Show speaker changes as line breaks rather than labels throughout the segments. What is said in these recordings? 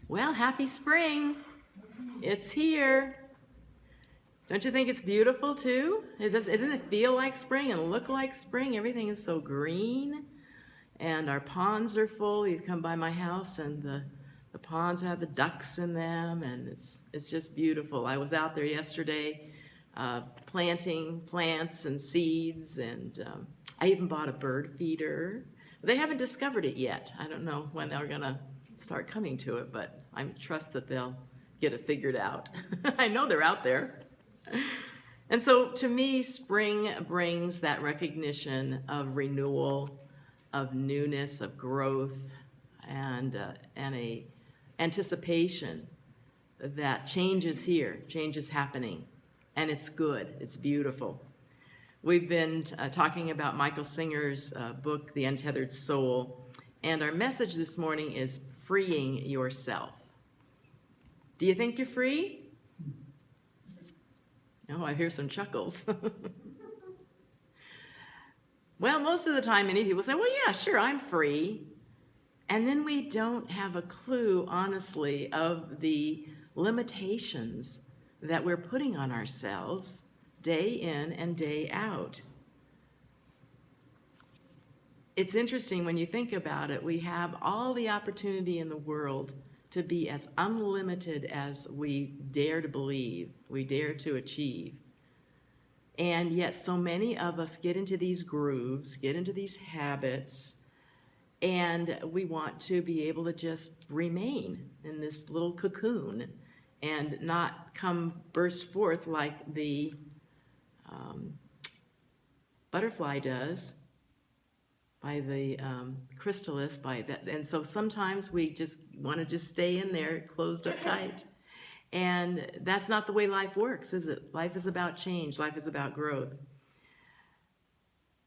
Well, happy spring. It's here. Don't you think it's beautiful too? Doesn't it feel like spring and look like spring? Everything is so green and our ponds are full. You come by my house and the ponds have the ducks in them and it's just beautiful. I was out there yesterday planting plants and seeds and I even bought a bird feeder. They haven't discovered it yet. I don't know when they're gonna start coming to it, but I trust that they'll get it figured out. I know they're out there. And so to me, spring brings that recognition of renewal, of newness, of growth, and a anticipation that change is here, change is happening, and it's good, it's beautiful. We've been talking about Michael Singer's book, The Untethered Soul, and our message this morning is freeing yourself. Do you think you're free? Oh, I hear some chuckles. Well, most of the time, many people say, well, yeah, sure, I'm free. And then we don't have a clue, honestly, of the limitations that we're putting on ourselves day in and day out. It's interesting when you think about it, we have all the opportunity in the world to be as unlimited as we dare to believe, we dare to achieve. And yet so many of us get into these grooves, get into these habits, and we want to be able to just remain in this little cocoon and not come burst forth like the butterfly does by the chrysalis, by that. And so sometimes we just want to just stay in there closed up tight. And that's not the way life works, is it? Life is about change. Life is about growth.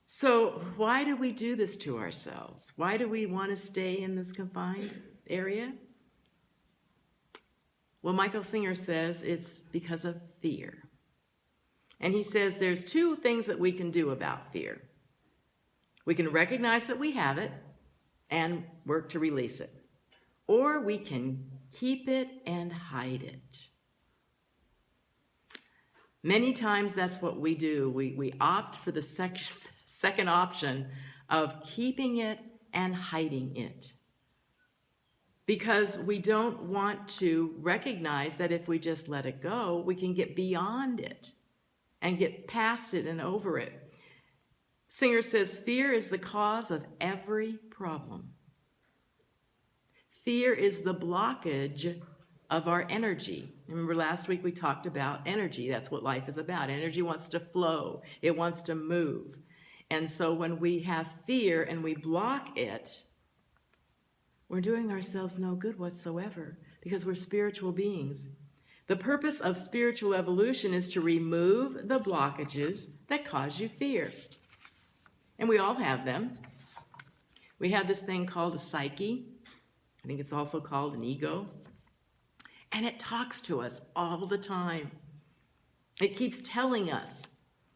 So why do we do this to ourselves? Why do we want to stay in this confined area? Well, Michael Singer says it's because of fear. And he says there's two things that we can do about fear. We can recognize that we have it and work to release it. Or we can keep it and hide it. Many times that's what we do. We opt for the second option of keeping it and hiding it. Because we don't want to recognize that if we just let it go, we can get beyond it and get past it and over it. Singer says fear is the cause of every problem. Fear is the blockage of our energy. Remember last week we talked about energy. That's what life is about. Energy wants to flow. It wants to move. And so when we have fear and we block it, we're doing ourselves no good whatsoever because we're spiritual beings. The purpose of spiritual evolution is to remove the blockages that cause you fear. And we all have them. We have this thing called a psyche. I think it's also called an ego. And it talks to us all the time. It keeps telling us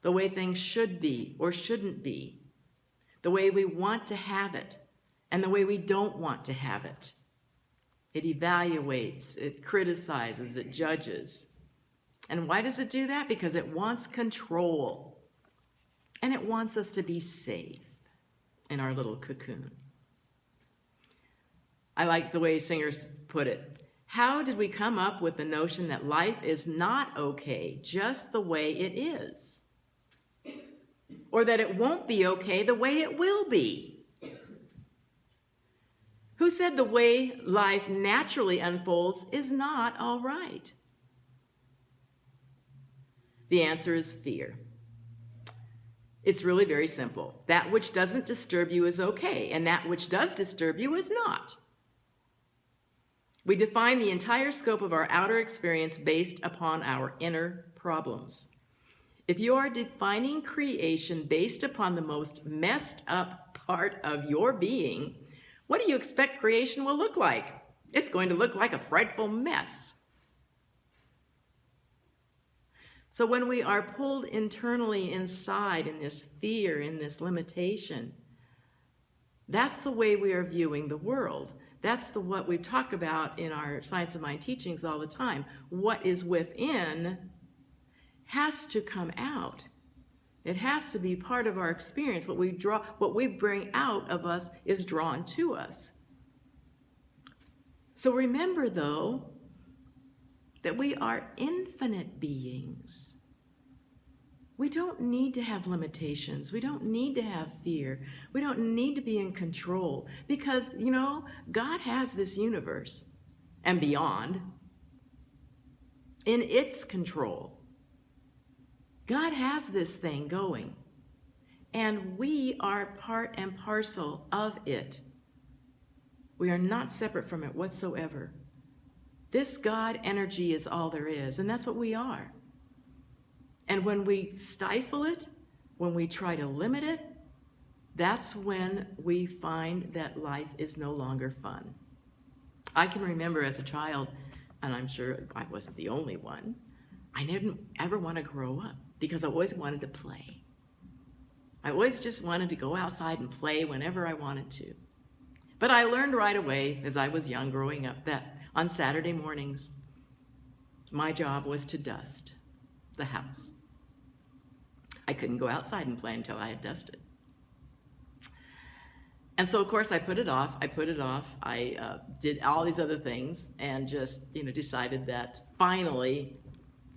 the way things should be or shouldn't be, the way we want to have it, and the way we don't want to have it. It evaluates, it criticizes, it judges. And why does it do that? Because it wants control. And it wants us to be safe in our little cocoon. I like the way Singers put it. How did we come up with the notion that life is not okay just the way it is? Or that it won't be okay the way it will be? Who said the way life naturally unfolds is not all right? The answer is fear. It's really very simple. That which doesn't disturb you is okay, and that which does disturb you is not. We define the entire scope of our outer experience based upon our inner problems. If you are defining creation based upon the most messed up part of your being, what do you expect creation will look like? It's going to look like a frightful mess. So when we are pulled internally inside in this fear, in this limitation, that's the way we are viewing the world. That's what we talk about in our Science of Mind teachings all the time. What is within has to come out. It has to be part of our experience. What we bring out of us is drawn to us. So remember, though, that we are infinite beings. We don't need to have limitations. We don't need to have fear. We don't need to be in control because, God has this universe and beyond in its control. God has this thing going, and we are part and parcel of it. We are not separate from it whatsoever. This God energy is all there is, and that's what we are. And when we stifle it, when we try to limit it, that's when we find that life is no longer fun. I can remember as a child, and I'm sure I wasn't the only one, I didn't ever want to grow up because I always wanted to play. I always just wanted to go outside and play whenever I wanted to. But I learned right away, as I was young growing up, that on Saturday mornings, my job was to dust the house. I couldn't go outside and play until I had dusted. And so, of course, I put it off. I did all these other things and just, decided that finally,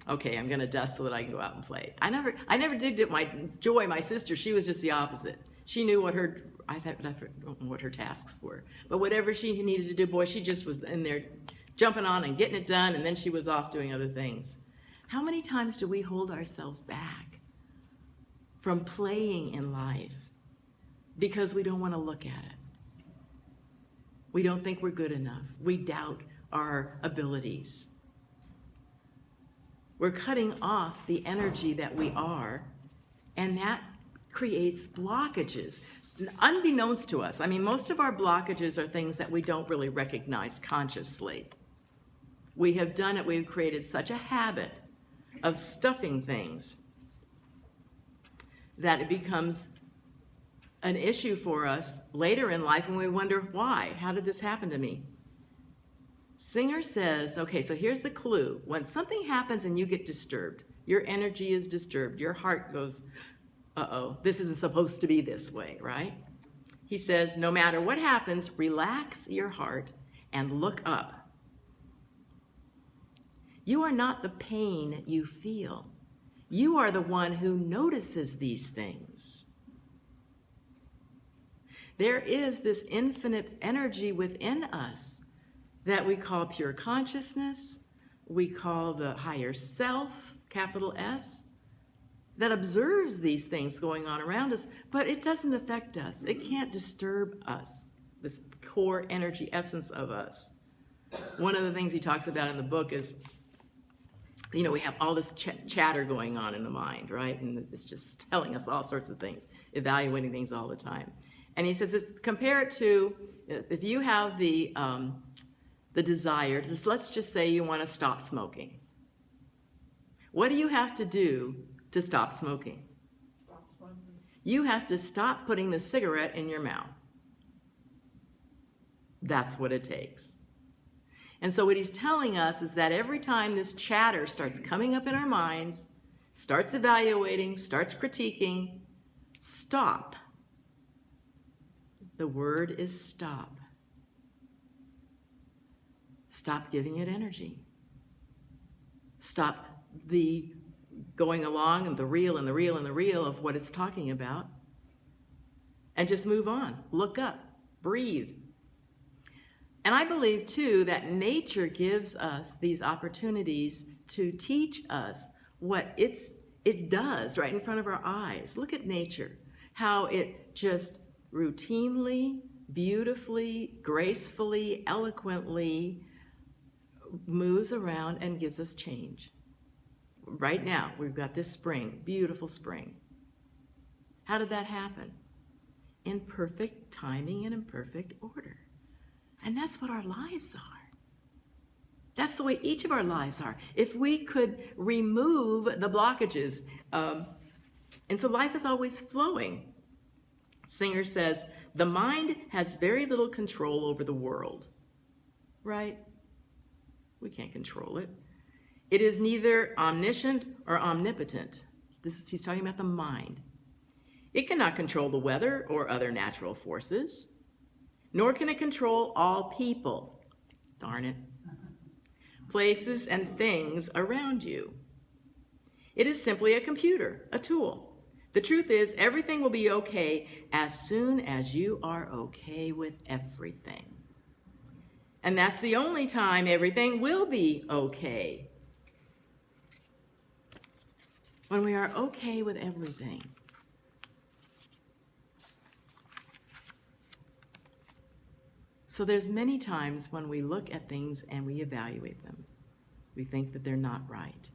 okay, I'm going to dust so that I can go out and play. I never did it. My sister, she was just the opposite. She knew what her tasks were. But whatever she needed to do, boy, she just was in there jumping on and getting it done, and then she was off doing other things. How many times do we hold ourselves back from playing in life because we don't want to look at it? We don't think we're good enough. We doubt our abilities. We're cutting off the energy that we are, and that creates blockages. Unbeknownst to us, most of our blockages are things that we don't really recognize consciously. We have done it, we've created such a habit of stuffing things that it becomes an issue for us later in life and we wonder, why? How did this happen to me? Singer says, okay, so here's the clue. When something happens and you get disturbed, your energy is disturbed, your heart goes, uh-oh, this isn't supposed to be this way, right? He says, no matter what happens, relax your heart and look up. You are not the pain you feel. You are the one who notices these things. There is this infinite energy within us that we call pure consciousness, we call the higher self, capital S, that observes these things going on around us, but it doesn't affect us. It can't disturb us, this core energy essence of us. One of the things he talks about in the book is, we have all this chatter going on in the mind, right? And it's just telling us all sorts of things, evaluating things all the time. And he says, compare it to if you have the desire to, let's just say you want to stop smoking. What do you have to do to stop smoking? You have to stop putting the cigarette in your mouth. That's what it takes. And so what he's telling us is that every time this chatter starts coming up in our minds, starts evaluating, starts critiquing, stop. The word is stop. Stop giving it energy. Stop the going along and the reel and the reel and the reel of what it's talking about. And just move on. Look up. Breathe. And I believe, too, that nature gives us these opportunities to teach us what it does right in front of our eyes. Look at nature, how it just routinely, beautifully, gracefully, eloquently moves around and gives us change. Right now, we've got this spring, beautiful spring. How did that happen? In perfect timing and in perfect order. And that's what our lives are. That's the way each of our lives are. If we could remove the blockages, and so life is always flowing. Singer says, the mind has very little control over the world. right? We can't control it. It is neither omniscient or omnipotent. He's talking about the mind. It cannot control the weather or other natural forces, nor can it control all people. Darn it. Places and things around you. It is simply a computer, a tool. The truth is, everything will be okay as soon as you are okay with everything. And that's the only time everything will be okay. When we are okay with everything. So there's many times when we look at things and we evaluate them. We think that they're not right.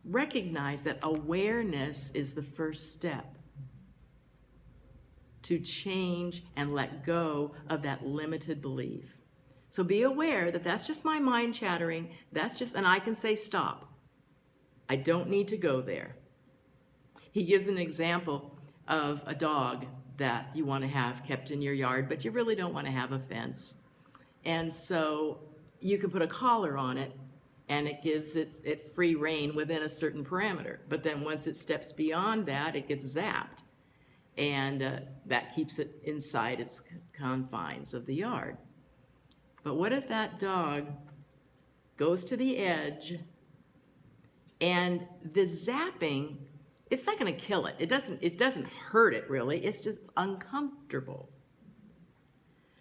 Recognize that awareness is the first step to change and let go of that limited belief. So be aware that that's just my mind chattering. And I can say stop. I don't need to go there. He gives an example of a dog that you want to have kept in your yard, but you really don't want to have a fence. And so you can put a collar on it, and it gives it free rein within a certain parameter. But then once it steps beyond that, it gets zapped. And that keeps it inside its confines of the yard. But what if that dog goes to the edge, and the zapping, it's not going to kill it. It doesn't hurt it, really. It's just uncomfortable.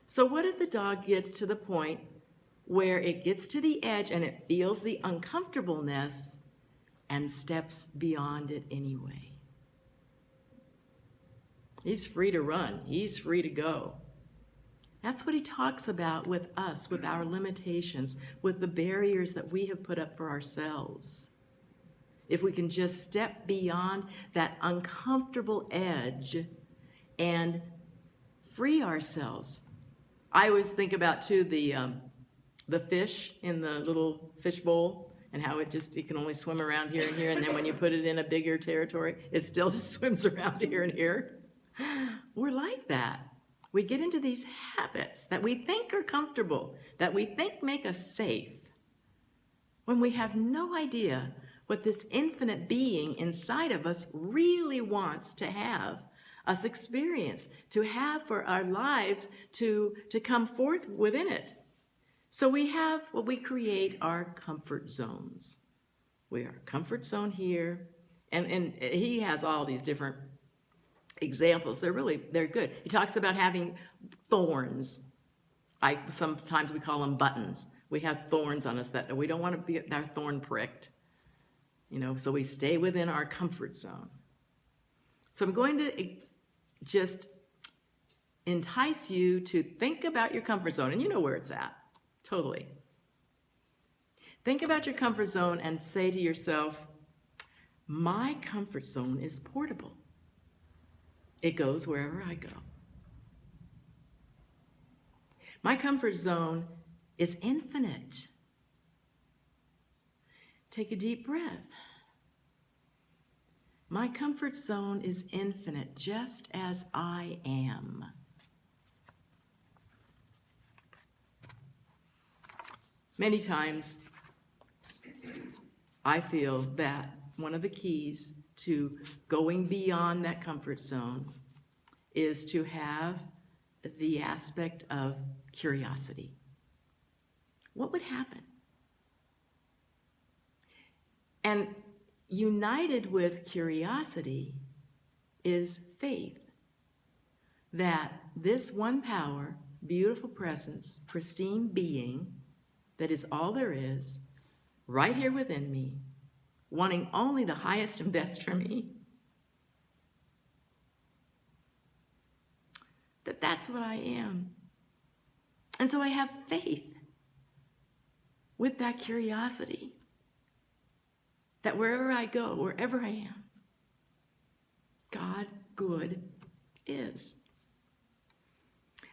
So what if the dog gets to the point where it gets to the edge and it feels the uncomfortableness and steps beyond it anyway? He's free to run. He's free to go. That's what he talks about with us, with our limitations, with the barriers that we have put up for ourselves. If we can just step beyond that uncomfortable edge and free ourselves. I always think about, too, the fish in the little fish bowl and how it can only swim around here and here, and then when you put it in a bigger territory, it still just swims around here and here. We're like that. We get into these habits that we think are comfortable, that we think make us safe, when we have no idea what this infinite being inside of us really wants to have us experience, to have for our lives to come forth within it. So we have what we create our comfort zones. We are comfort zone here, and he has all these different examples. They're good. He talks about having thorns. Sometimes we call them buttons. We have thorns on us that we don't want to be our thorn pricked. So we stay within our comfort zone. So I'm going to just entice you to think about your comfort zone, and you know where it's at, totally. Think about your comfort zone and say to yourself, my comfort zone is portable. It goes wherever I go. My comfort zone is infinite. Take a deep breath. My comfort zone is infinite, just as I am. Many times, I feel that one of the keys to going beyond that comfort zone is to have the aspect of curiosity. What would happen? And united with curiosity is faith that this one power, beautiful presence, pristine being that is all there is, right here within me, wanting only the highest and best for me, that's what I am. And so I have faith with that curiosity that wherever I go, wherever I am, God good is.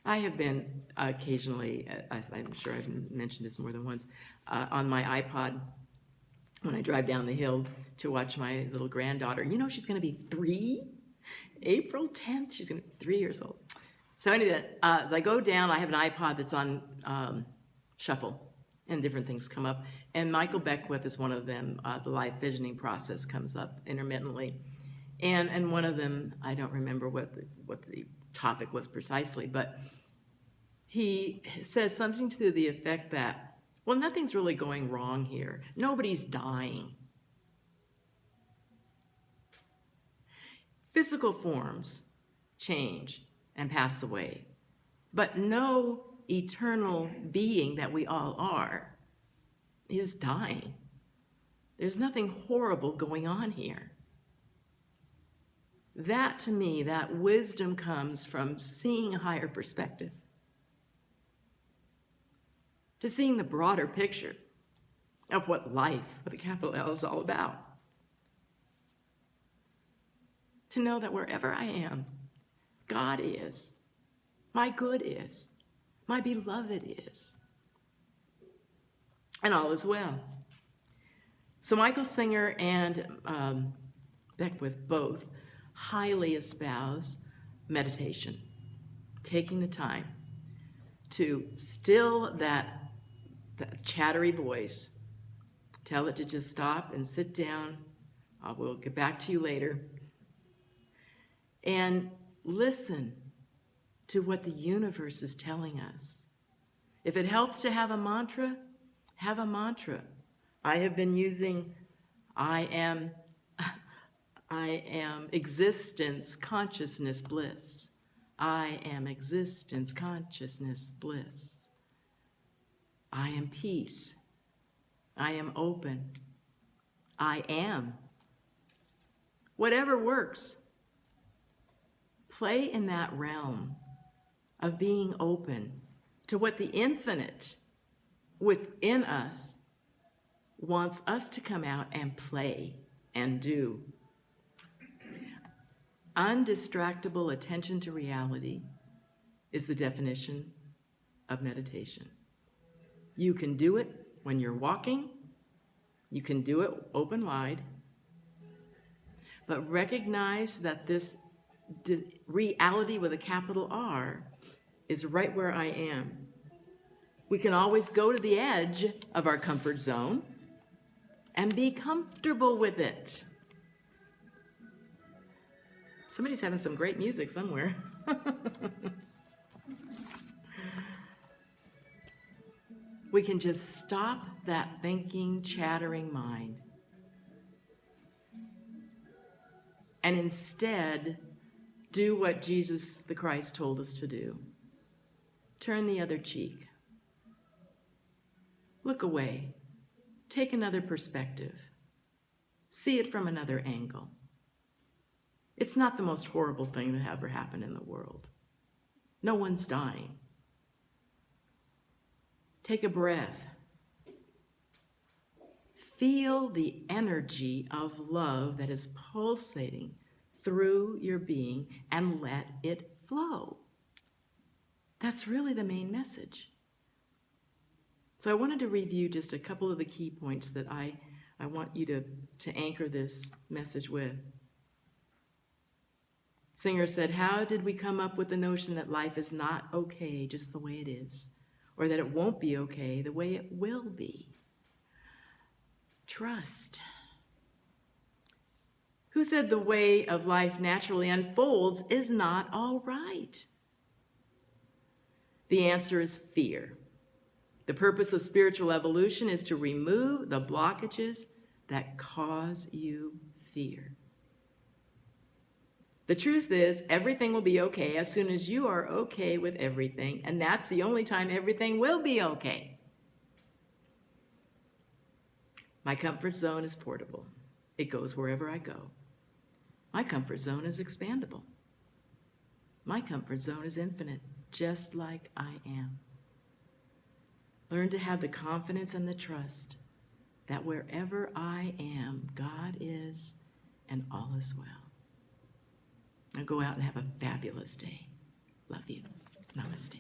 I have been occasionally, I'm sure I've mentioned this more than once, on my iPod when I drive down the hill to watch my little granddaughter. She's going to be 3. April 10th, she's going to be 3 years old. So anyway, as I go down, I have an iPod that's on shuffle, and different things come up. And Michael Beckwith is one of them. The live visioning process comes up intermittently. And one of them, I don't remember what the topic was precisely, but he says something to the effect that, well, nothing's really going wrong here. Nobody's dying. Physical forms change and pass away, but no eternal being that we all are is dying. There's nothing horrible going on here. That, to me, that wisdom comes from seeing a higher perspective, to seeing the broader picture of what life with a capital L is all about. To know that wherever I am, God is, my good is, my beloved is, and all is well. So Michael Singer and Beckwith both highly espouse meditation, taking the time to still that chattery voice, tell it to just stop and sit down. I will get back to you later. And listen to what the universe is telling us. If it helps to have a mantra, have a mantra. I have been using I am existence, consciousness, bliss. I am existence, consciousness, bliss. I am peace. I am open. I am. Whatever works. Play in that realm of being open to what the infinite within us wants us to come out and play and do. Undistractable attention to reality is the definition of meditation. You can do it when you're walking. You can do it open wide. But recognize that this reality with a capital R is right where I am. We can always go to the edge of our comfort zone and be comfortable with it. Somebody's having some great music somewhere. We can just stop that thinking, chattering mind and instead do what Jesus the Christ told us to do. Turn the other cheek. Look away. Take another perspective. See it from another angle. It's not the most horrible thing that ever happened in the world. No one's dying. Take a breath. Feel the energy of love that is pulsating through your being and let it flow. That's really the main message. So I wanted to review just a couple of the key points that I want you to anchor this message with. Singer said, how did we come up with the notion that life is not okay just the way it is, or that it won't be okay the way it will be? Trust. Who said the way of life naturally unfolds is not all right? The answer is fear. The purpose of spiritual evolution is to remove the blockages that cause you fear. The truth is, everything will be okay as soon as you are okay with everything, and that's the only time everything will be okay. My comfort zone is portable. It goes wherever I go. My comfort zone is expandable. My comfort zone is infinite, just like I am. Learn to have the confidence and the trust that wherever I am, God is, and all is well. Now go out and have a fabulous day. Love you. Namaste.